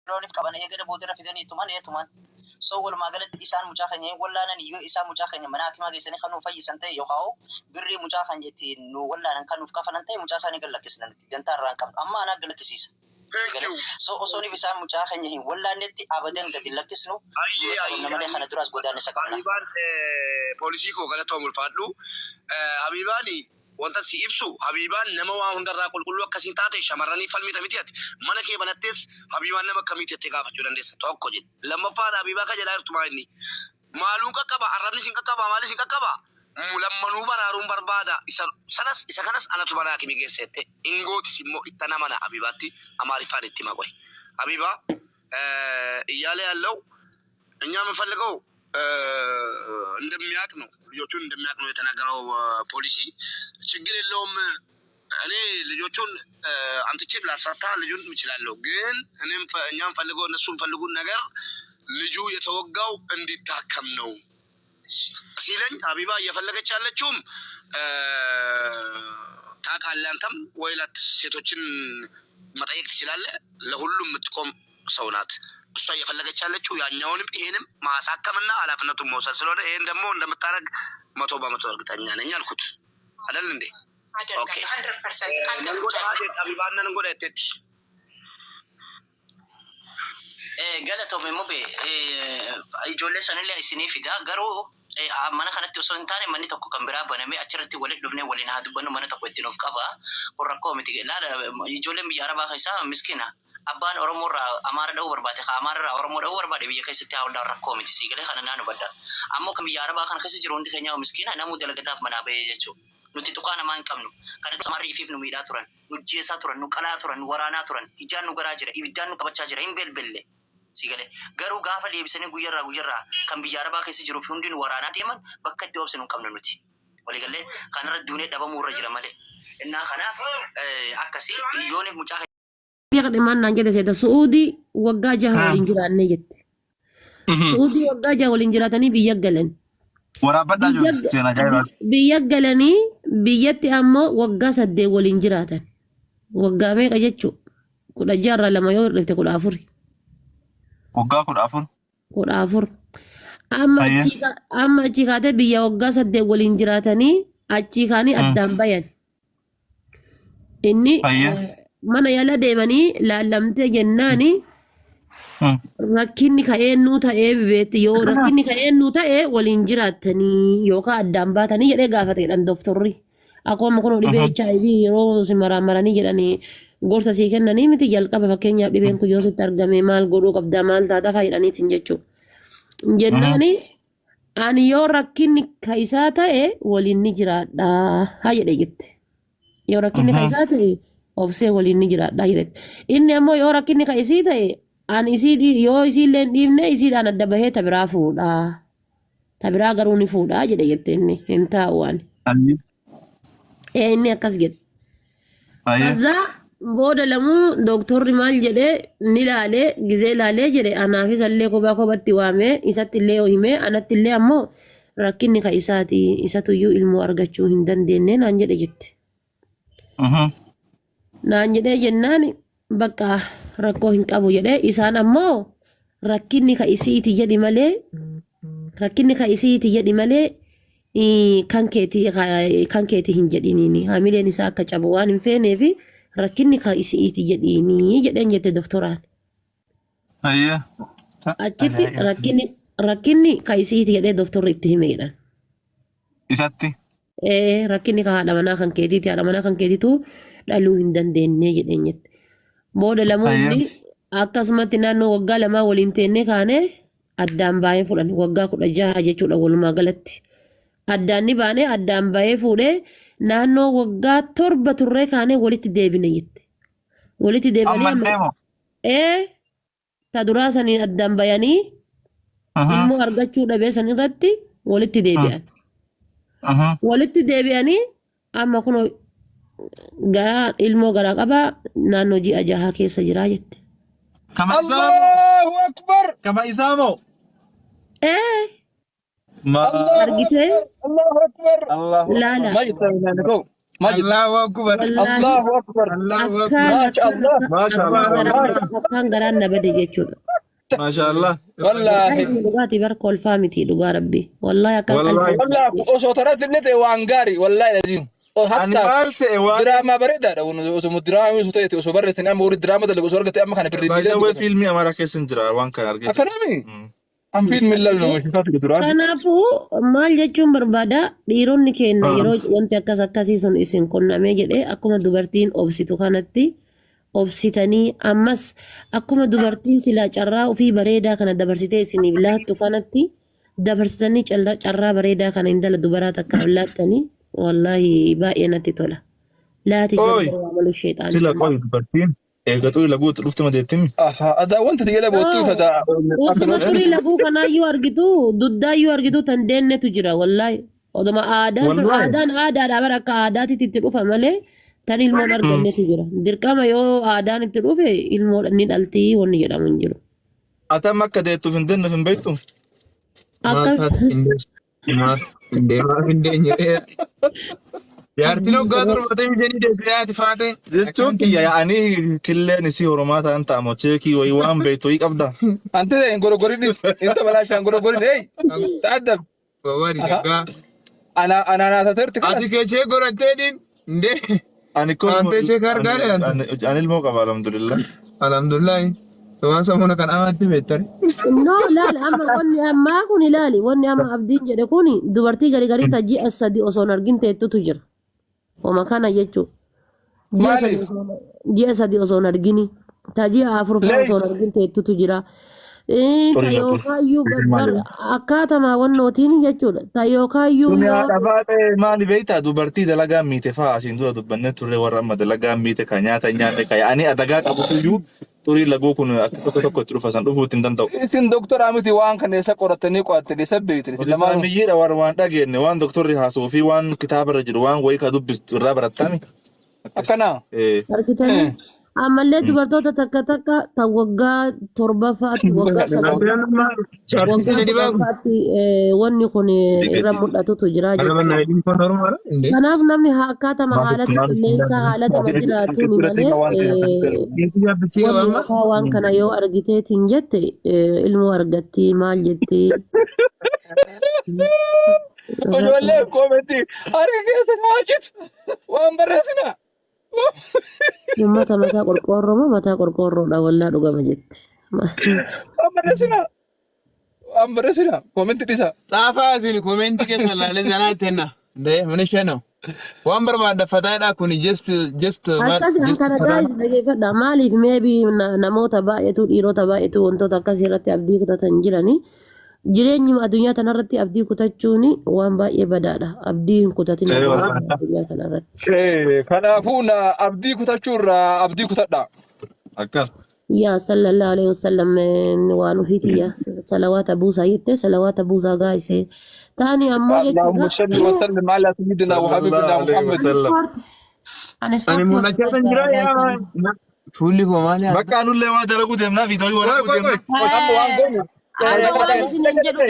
لوني كمان إيه كده بودرة في دنيا تومان سو ولا ما قالت إنسان مجاخني ولا أنا نيو إنسان مجاخني مناك ما جيسني خنو في سنتي يخاو بري مجاخني جتين نو ولا أنا كانوا في كفنتي مجاسني قال لك سنة جنتار رانكم أما أنا قال لك سيس so osoni bisa mujahanya hi wala netti abadan gadi lakisno namale khana duras godane sakana habiban polisi ko gala tomul fadlu habibani wanta si ibsu habiban nama wa hundarra qulqullu akasin taate shamarani falmita mitiyat mana ke banattes habiban nama kamite tegafa judandesa tokko jid lamma faana habiba ka jala irtumaini malun ka kaba arabni sin ka kaba mali sin ka kaba mulammanu bararun barbada isa kanas anatu bana kimi gesette ingoti simmo ittana mana habibati amari faanitti magoy habiba እያለ ያለው እኛ የምንፈልገው እንደሚያቅ ነው ልጆቹን እንደሚያቅ ነው የተናገረው ፖሊሲ ችግር የለውም እኔ ልጆቹን አንተቼ ብላስፋታ ልጁን ምችላለሁ ግን እኛም ፈልገው እነሱም ፈልጉን ነገር ልጁ የተወጋው እንዲታከም ነው ሲለኝ ሀቢባ እየፈለገች ያለችውም ታውቃለህ አንተም ወይላት ሴቶችን መጠየቅ ትችላለህ ለሁሉም የምትቆም ሰው ናት እሷ እየፈለገች ያለችው ያኛውንም ይሄንም ማሳከምና ኃላፊነቱን መውሰድ ስለሆነ ይሄን ደግሞ እንደምታረግ 100% እርግጠኛ ነኝ አልኩት አይደል እንዴ ኦኬ 100% ካንተ ሀቢባንን እንጎዳይተት ገለተው ሞቤ ijoollee sanillee isinii fida garuu mana kanatti osoo hin taane manni tokko kan biraa banamee achirratti waliin dhufnee waliin haa dubbannu mana tokko ittiin of qaba kun rakkoo miti laala ijoolleen biyya arabaa keessaa miskiina abbaan oromoo irraa amaara dha'uu barbaade amaara irraa oromoo dha'uu barbaade biyya keessatti haa hundaan rakkoo miti siigalee kana naanu badda ammoo kan biyya arabaa kana keessa jiru hundi keenyaa miskiina namuu dalagataaf manaa bahee jechuudha nuti tuqaa namaa hin qabnu kanatti samarri ifiif nu miidhaa turan nu jeesaa turan nu qalaa turan nu waraanaa turan ijaan nu garaa jira ibiddaan nu qabachaa jira hin belbelle sigale garuu gaafa leebisanii guyyarraa kan biyya arabaa keessa jiru fi hundi nu waraanaa deeman bakka itti oobsinu hin qabnu nuti waliigalee kanarra duunee dhabamuu irra jira malee innaa kanaaf akkasii yooniif mucaa biqiltuu mannaan jedhe seeta suudii waggaa jaha waliin jiraanne jette suudii waggaa jaha waliin jiraatanii biyya galan waraabadhaa jiru seenaa jaayibaa biyya galanii biyyatti ammoo waggaa 8 waliin jiraatan waggaa meeqa jechuu 16 yoo dhufte 14 waggaa 14 amma achi kaatee biyya waggaa 8 waliin jiraatanii achi kaanii addaan bayan inni mana yala deemanii laallamtee jennaani rakkinni ka'eennuu ta'ee beetti yoo rakkinni ka'eennuu ta'ee waliin jiraatanii yookaan addaan baatanii jedhee gaafateedhaan dooftorri akkuma kun dhibee HIV yeroo si maraamaranii jedhanii gorsa sii kennanii miti jalqaba fakkeenyaaf dhibeen kun yoo sitti argame maal godhuu qabdaa maal taataa fayyadaniitiin jechuudha jennaani ani yoo rakkinni kaisaa ta'e waliin ni jiraadha haa jedhe jette yoo rakkinni kaisaa ta'e obsee waliin ni jiraadha jedhette inni ammoo yoo rakkinni kaisii ta'e ani isii yoo isiillee dhiibne isiidhaan adda bahee tabiraa fuudha tabiraa garuu ni fuudha jedhe jette inni hin taa'u ani inni akkas jedhe kazaa booda lamuu dooktorri maal jedhe ni laalee gizee laalee jedhe anaafis illee kophatti waamee isatti illee himee anatti illee ammoo rakkinni ka isaati isatuyyuu ilmoo argachuu hin dandeenye naan jedhe jette naan jedhee jennaan bakka rakkoo hin qabu jedhe isaan ammoo rakkinni ka isiiti jedhi malee kan keeti hin jedhiniini hamileen isaa akka cabu waan hin feeneefi rakkinni ka isiiti jedhini jedhen jette doktoraan ayya achitti rakkinni ka isiiti jedhee doktorri itti hime jedhan isatti rakkinni ka haadha manaa kan keetitu dhaluu hin dandeenye jedhen jette booda lamoonni akkasumatti naannoo waggaa 2 waliin teennee kaane addaan baay'ee fudhan waggaa 16 jechuudha walumaa galatti addaan ni baane addaan baay'ee fuudhee naannoo waggaa 7 turree kaane walitti deebine jette walitti deebanii ta duraa saniin addaan bayanii ilmoo argachuu dhabee san irratti walitti deebi'an walitti deebi'anii amma kun garaa ilmoo garaa qabaa naannoo ji'a 6 keessa jiraa jette Allahu akbar kama isamo argite Allahu akbar laala ماجد الله أكبر والله الله اكبر الله أكان ما شاء أكان الله ما شاء الله أكان قران نبدي جيتشود ما شاء الله والله عايز لغاتي بركو الفامتي لغا ربي والله أكان والله. قلبي والله وصوترات النت وانغاري والله لازم أنا حتى مال سوى دراما بريدة وسو دراما وسوتيتي وسو برسن ام ور دراما دلو سو ورغتي ام خان باي ذا واي فيلمي أمارا كيسنجرا وان كان أرجع اكنامي ام فيلم لل نو شفات دراما kanaafuu maal jechuun barbaada dhiironni keenya yeroo wanti akkas akkasii sun isin qunnamee jedhee akkuma dubartiin obsitu kanatti obsitanii ammas akkuma dubartiin silaa carraa ofii bareedaa kana dabarsitee isiniif laattu kanatti dabarsitanii carraa bareedaa kana intala dubaraa takka laattanii wallaahi baay'ee natti tola. Laati Oi. jabaa malu sheexaan. سيلا قوي برتين إيجاتو إلى بوت رفت ما ديتمي اها ادا وانت تجي بوتو فدا Usuma turii laguu kanaayyuu argitu duddaayyuu argitu tan deennetu jira wallaahi. Oduma aadaan tun Wallaahi. aadaan aadaadha bara akka aadaatitti itti dhufa malee tan ilmoon argannetu jira. Dirqama yoo aadaan itti dhufe ilmoo ni dhaltii wanni jedhamu hin jiru. أتم مكة ديتو في الدنيا في بيتهم Akka ما في الدنيا يارتي لو قادر ما تيجي جني دسيات فاتي جتوك يعني كل نسي هرمات أنت أموتشيكي ويوان بيتو يقبضا انت غورغورينيس انت بلاش غورغورين اي تأدب فواري أها. دقا انا تترت أتي كلاس كيشي قرأتين ندي أنا كل أنت شكر قال أنا الموقف الحمد لله الحمد لله سواء سمونا كان أمانتي بيتر no laali amma wanni ammaa kun ilaali wanni amma abdiin jedhe kuni dubartii gari garii ta ji'a sadi osoo hin argin teettutu jira. Oma kana jechuun ji'a sadi osoo hin argini ta ji'a afur fa'aa osoo hin argin teettutu jira. Ta yookaayyuu babbar akkaatamaa wannootiin jechuudha. Ta yookaayyuu سمي yoo أفات مالي بيتا دوبرتي دلقا ميتة فاشين دو دبنة توري ورا ما دلقا ميتة كنياتا نياتا كيا أني أدقاك أبو تيجو توري لقو كونو أكتو تكو تروفا سان أبو تندن تو اسم دكتور عمتي وان كان يسا قرأتني قواتني سبيتني لما لما ميجيرا وان داجين وان دكتور ريحاسو في وان كتاب رجل وان ويكا دوبس رابر التامي اكنا إيه argitanii ammallee dubartoota takka takka ta waggaa torbaffaatti waggaa sagalffaatti wanni kun irra mul'atutu jira jechuudha. Kanaaf namni akkaatama haalata qilleensaa haalatama jiraatuun malee wanni yookaan waan kana yoo argiteetiin jette ilmoo argatti maal jettee وجولي كومنتي ارجع كيس ماجد وان برسنا uummata mataa qorqoorroo moo mataa qorqoorroodha wallaa dhugama jette. وان برسنا كومنتي ديسا Xaafaa isin koomenti keessa ilaalee janaa ittiin mana isheenoo waan barbaadda fataadhaa kun just Akkasii akkana gaayis dhageeffadha maaliif meebii namoota baay'eetu dhiirota baay'eetu wantoota akkasii irratti abdii kutatan jiranii jireenyi addunyaa kanarratti abdii kutachuun waan baay'ee badaadha abdii hin kutatin addunyaa kanarratti. كنافونا ابدي كتشورا ابدي كتدا أكل Yaa sallallahu alaihi wasallam waan ofiiti salawaata buusaa jette salawaata buusaa gaayisee taani ammoo اللهم jechuudha. صل وسلم على سيدنا وحبيبنا محمد Ani ani mul'achaa kan jira yaa fuulli koo maali بقى أنا اللي ما درجوا دمنا فيديو ولا Woi, woi, woi. دمنا Amma waan isin hin jedhu